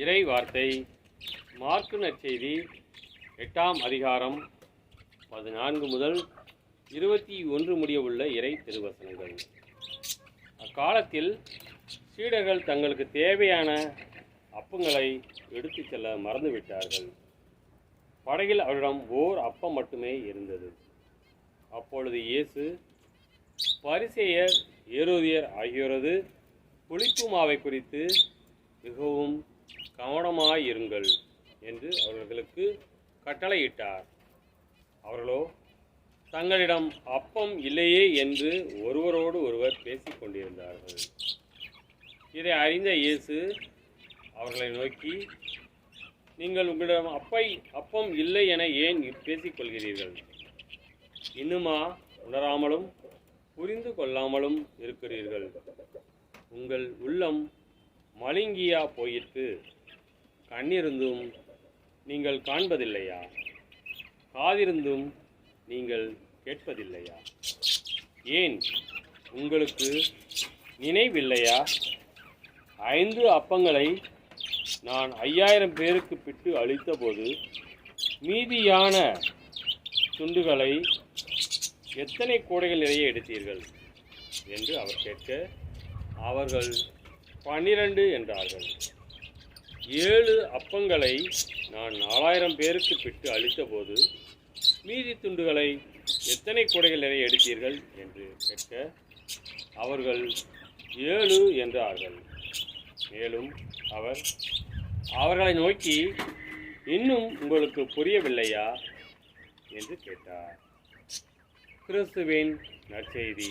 இறை வார்த்தை மார்க்கு நற்செய்தி 8ஆம் அதிகாரம் 14 முதல் 21 முடிய உள்ள இறை திருவசனங்கள். அக்காலத்தில் சீடர்கள் தங்களுக்கு தேவையான அப்பங்களை எடுத்துச் செல்ல மறந்துவிட்டார்கள். படகில் அவரிடம் ஓர் அப்பம் மட்டுமே இருந்தது. அப்பொழுது இயேசு, பரிசேயர், ஏரோதியர் ஆகியோரது புளிப்பு மாவை குறித்து மிகவும் கவனமாயிருங்கள் என்று அவர்களுக்கு கட்டளையிட்டார். அவர்களோ தங்களிடம் அப்பம் இல்லையே என்று ஒருவரோடு ஒருவர் பேசிக் கொண்டிருந்தார்கள். இதை அறிந்த இயேசு அவர்களை நோக்கி, நீங்கள் உங்களிடம் அப்பம் இல்லை என ஏன் பேசிக் கொள்கிறீர்கள்? இன்னுமா உணராமலும் புரிந்து கொள்ளாமலும் இருக்கிறீர்கள்? உங்கள் உள்ளம் மழுங்கியா போயிற்று? கண்ணிருந்தும் நீங்கள் காண்பதில்லையா? காதிருந்தும் நீங்கள் கேட்பதில்லையா? ஏன் உங்களுக்கு நினைவில்லையா? 5 அப்பங்களை நான் 5000 பேருக்கு பிட்டு அளித்தபோது மீதியான துண்டுகளை எத்தனை கூடைகள் நிறைய எடுத்தீர்கள் என்று அவர் கேட்க, அவர்கள் 12 என்றார்கள். 7 அப்பங்களை நான் 4000 பேருக்கு பிட்டு அளித்தபோது மீதி துண்டுகளை எத்தனை கூடைகள் நிறைய எடுத்தீர்கள் என்று கேட்க, அவர்கள் 7 என்றார்கள். மேலும் அவர் அவர்களை நோக்கி, இன்னும் உங்களுக்கு புரியவில்லையா என்று கேட்டார். கிறிஸ்துவின் நற்செய்தி.